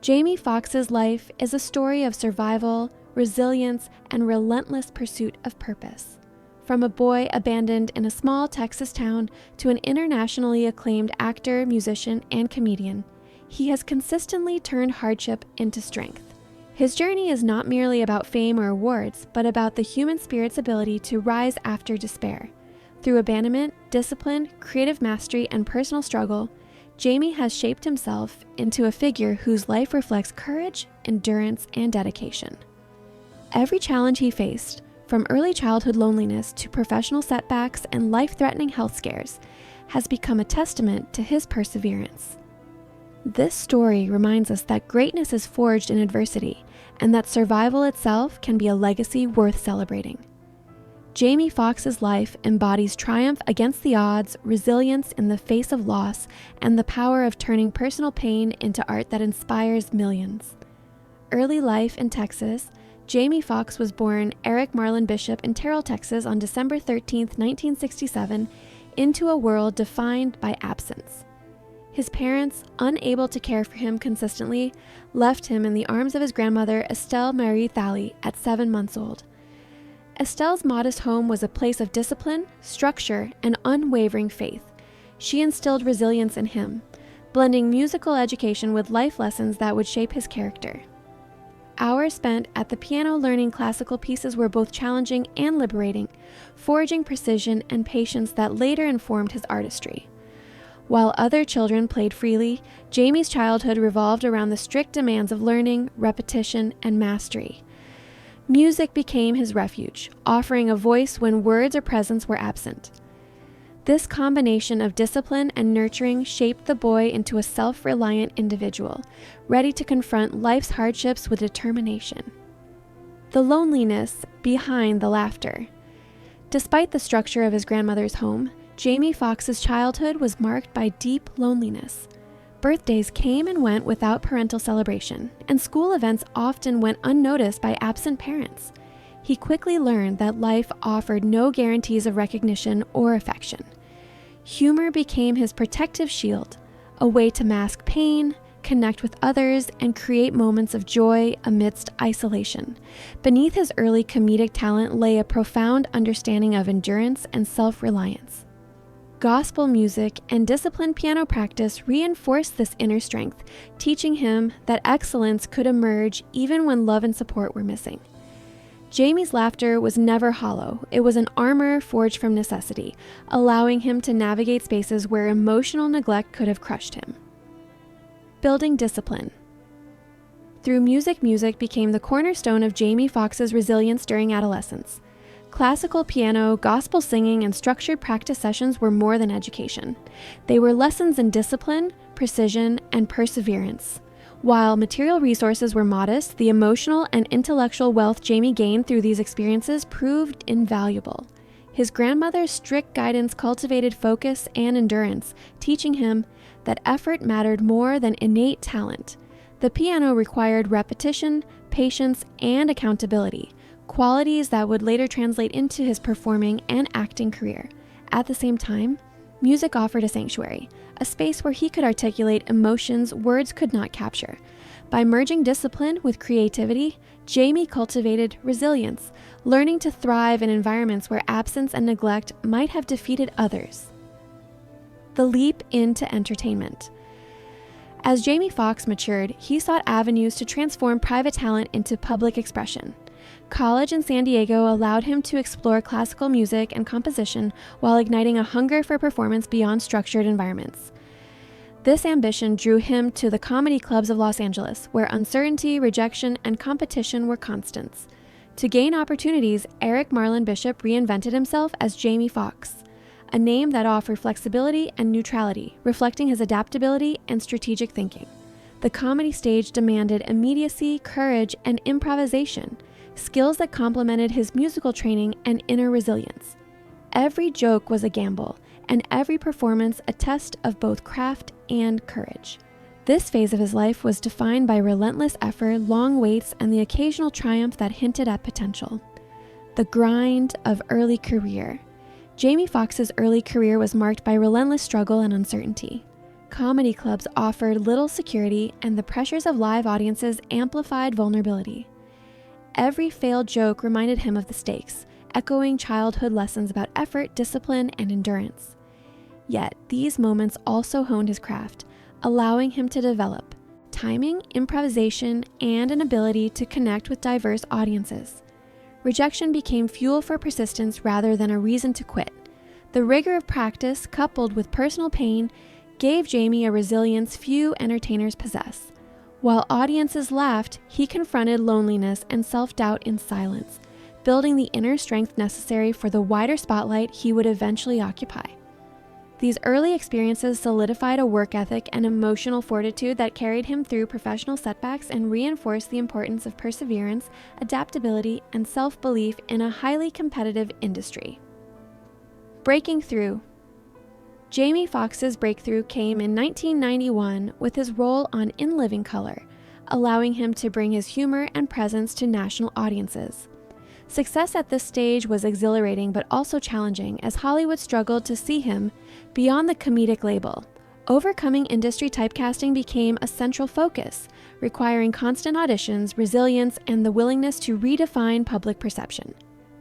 Jamie Foxx's life is a story of survival, resilience, and relentless pursuit of purpose. From a boy abandoned in a small Texas town to an internationally acclaimed actor, musician, and comedian, he has consistently turned hardship into strength. His journey is not merely about fame or awards, but about the human spirit's ability to rise after despair. Through abandonment, discipline, creative mastery, and personal struggle, Jamie has shaped himself into a figure whose life reflects courage, endurance, and dedication. Every challenge he faced, from early childhood loneliness to professional setbacks and life-threatening health scares, has become a testament to his perseverance. This story reminds us that greatness is forged in adversity, and that survival itself can be a legacy worth celebrating. Jamie Foxx's life embodies triumph against the odds, resilience in the face of loss, and the power of turning personal pain into art that inspires millions. Early life in Texas, Jamie Foxx was born Eric Marlon Bishop in Terrell, Texas on December 13, 1967, into a world defined by absence. His parents, unable to care for him consistently, left him in the arms of his grandmother Estelle Marie Thally at 7 months old. Estelle's modest home was a place of discipline, structure, and unwavering faith. She instilled resilience in him, blending musical education with life lessons that would shape his character. Hours spent at the piano learning classical pieces were both challenging and liberating, forging precision and patience that later informed his artistry. While other children played freely, Jamie's childhood revolved around the strict demands of learning, repetition, and mastery. Music became his refuge, offering a voice when words or presence were absent. This combination of discipline and nurturing shaped the boy into a self-reliant individual, ready to confront life's hardships with determination. The loneliness behind the laughter. Despite the structure of his grandmother's home, Jamie Foxx's childhood was marked by deep loneliness. Birthdays came and went without parental celebration, and school events often went unnoticed by absent parents. He quickly learned that life offered no guarantees of recognition or affection. Humor became his protective shield, a way to mask pain, connect with others, and create moments of joy amidst isolation. Beneath his early comedic talent lay a profound understanding of endurance and self-reliance. Gospel music and disciplined piano practice reinforced this inner strength, teaching him that excellence could emerge even when love and support were missing. Jamie's laughter was never hollow. It was an armor forged from necessity, allowing him to navigate spaces where emotional neglect could have crushed him. Building discipline. Through music became the cornerstone of Jamie Foxx's resilience during adolescence. Classical piano, gospel singing, and structured practice sessions were more than education. They were lessons in discipline, precision, and perseverance. While material resources were modest, the emotional and intellectual wealth Jamie gained through these experiences proved invaluable. His grandmother's strict guidance cultivated focus and endurance, teaching him that effort mattered more than innate talent. The piano required repetition, patience, and accountability, qualities that would later translate into his performing and acting career. At the same time, music offered a sanctuary, a space where he could articulate emotions words could not capture. By merging discipline with creativity, Jamie cultivated resilience, learning to thrive in environments where absence and neglect might have defeated others. The leap into entertainment. As Jamie Foxx matured, he sought avenues to transform private talent into public expression. College in San Diego allowed him to explore classical music and composition while igniting a hunger for performance beyond structured environments. This ambition drew him to the comedy clubs of Los Angeles, where uncertainty, rejection, and competition were constants. To gain opportunities, Eric Marlon Bishop reinvented himself as Jamie Foxx, a name that offered flexibility and neutrality, reflecting his adaptability and strategic thinking. The comedy stage demanded immediacy, courage, and improvisation, skills that complemented his musical training and inner resilience. Every joke was a gamble, and every performance a test of both craft and courage. This phase of his life was defined by relentless effort, long waits, and the occasional triumph that hinted at potential. The grind of early career. Jamie Foxx's early career was marked by relentless struggle and uncertainty. comedy clubs offered little security, and the pressures of live audiences amplified vulnerability. Every failed joke reminded him of the stakes, echoing childhood lessons about effort, discipline, and endurance. Yet, these moments also honed his craft, allowing him to develop timing, improvisation, and an ability to connect with diverse audiences. Rejection became fuel for persistence rather than a reason to quit. The rigor of practice, coupled with personal pain, gave Jamie a resilience few entertainers possess. While audiences laughed, he confronted loneliness and self-doubt in silence, building the inner strength necessary for the wider spotlight he would eventually occupy. These early experiences solidified a work ethic and emotional fortitude that carried him through professional setbacks and reinforced the importance of perseverance, adaptability, and self-belief in a highly competitive industry. Breaking through. Jamie Foxx's breakthrough came in 1991 with his role on In Living Color, allowing him to bring his humor and presence to national audiences. Success at this stage was exhilarating but also challenging as Hollywood struggled to see him beyond the comedic label. Overcoming industry typecasting became a central focus, requiring constant auditions, resilience, and the willingness to redefine public perception.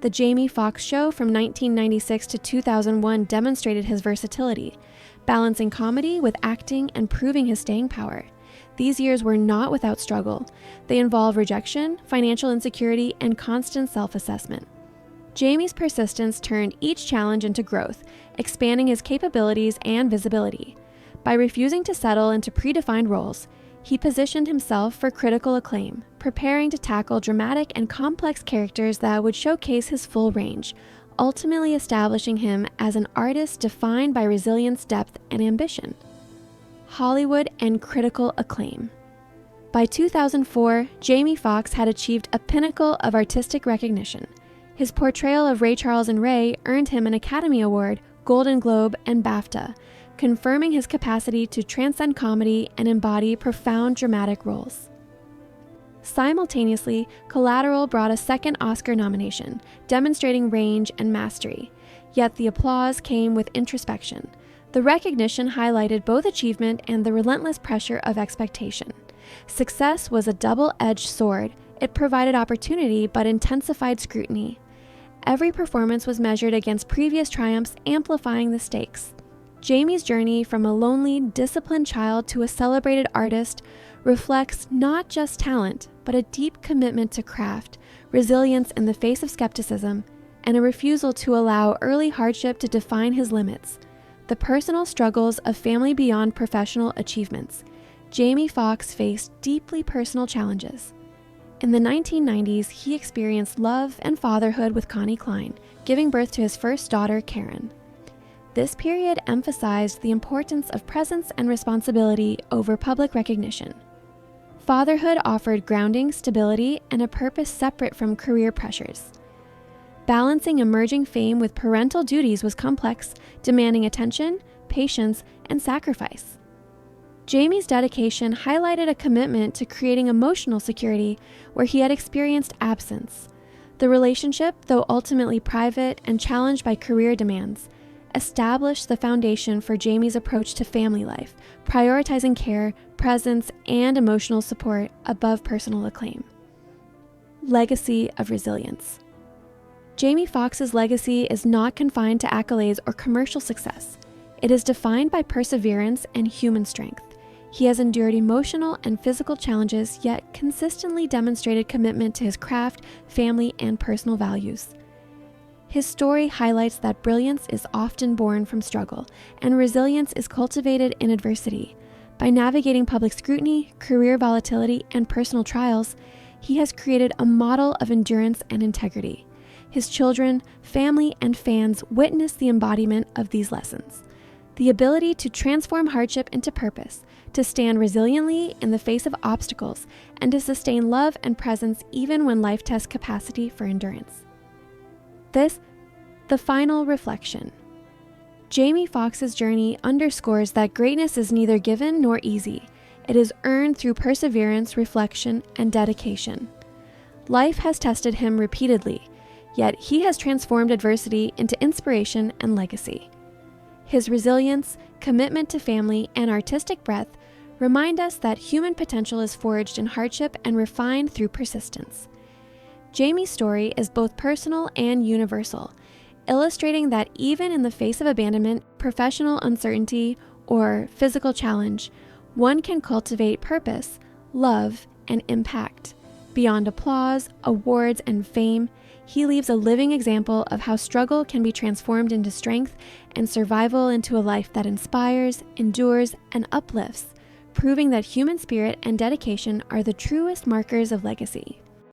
The Jamie Foxx Show from 1996 to 2001 demonstrated his versatility, balancing comedy with acting and proving his staying power. These years were not without struggle. They involve rejection, financial insecurity, and constant self-assessment. Jamie's persistence turned each challenge into growth, expanding his capabilities and visibility. By refusing to settle into predefined roles, he positioned himself for critical acclaim, preparing to tackle dramatic and complex characters that would showcase his full range, ultimately establishing him as an artist defined by resilience, depth, and ambition. Hollywood and critical acclaim. By 2004, Jamie Foxx had achieved a pinnacle of artistic recognition. His portrayal of Ray Charles in Ray earned him an Academy Award, Golden Globe, and BAFTA, confirming his capacity to transcend comedy and embody profound dramatic roles. Simultaneously, Collateral brought a second Oscar nomination, demonstrating range and mastery, yet the applause came with introspection. The recognition highlighted both achievement and the relentless pressure of expectation. Success was a double-edged sword. It provided opportunity but intensified scrutiny. Every performance was measured against previous triumphs, amplifying the stakes. Jamie's journey from a lonely, disciplined child to a celebrated artist reflects not just talent, but a deep commitment to craft, resilience in the face of skepticism, and a refusal to allow early hardship to define his limits. The personal struggles of family beyond professional achievements. Jamie Foxx faced deeply personal challenges. In the 1990s, he experienced love and fatherhood with Connie Klein, giving birth to his first daughter, Karen. This period emphasized the importance of presence and responsibility over public recognition. Fatherhood offered grounding, stability, and a purpose separate from career pressures. Balancing emerging fame with parental duties was complex, demanding attention, patience, and sacrifice. Jamie's dedication highlighted a commitment to creating emotional security where he had experienced absence. The relationship, though ultimately private and challenged by career demands, established the foundation for Jamie's approach to family life, prioritizing care, presence, and emotional support above personal acclaim. Legacy of resilience. Jamie Foxx's legacy is not confined to accolades or commercial success. It is defined by perseverance and human strength. He has endured emotional and physical challenges, yet consistently demonstrated commitment to his craft, family, and personal values. His story highlights that brilliance is often born from struggle, and resilience is cultivated in adversity. By navigating public scrutiny, career volatility, and personal trials, he has created a model of endurance and integrity. His children, family, and fans witness the embodiment of these lessons. The ability to transform hardship into purpose, to stand resiliently in the face of obstacles, and to sustain love and presence even when life tests capacity for endurance. The final reflection. Jamie Foxx's journey underscores that greatness is neither given nor easy. It is earned through perseverance, reflection, and dedication. Life has tested him repeatedly, yet he has transformed adversity into inspiration and legacy. His resilience, commitment to family, and artistic breadth remind us that human potential is forged in hardship and refined through persistence. Jamie's story is both personal and universal, illustrating that even in the face of abandonment, professional uncertainty, or physical challenge, one can cultivate purpose, love, and impact. Beyond applause, awards, and fame, he leaves a living example of how struggle can be transformed into strength and survival into a life that inspires, endures, and uplifts, proving that human spirit and dedication are the truest markers of legacy.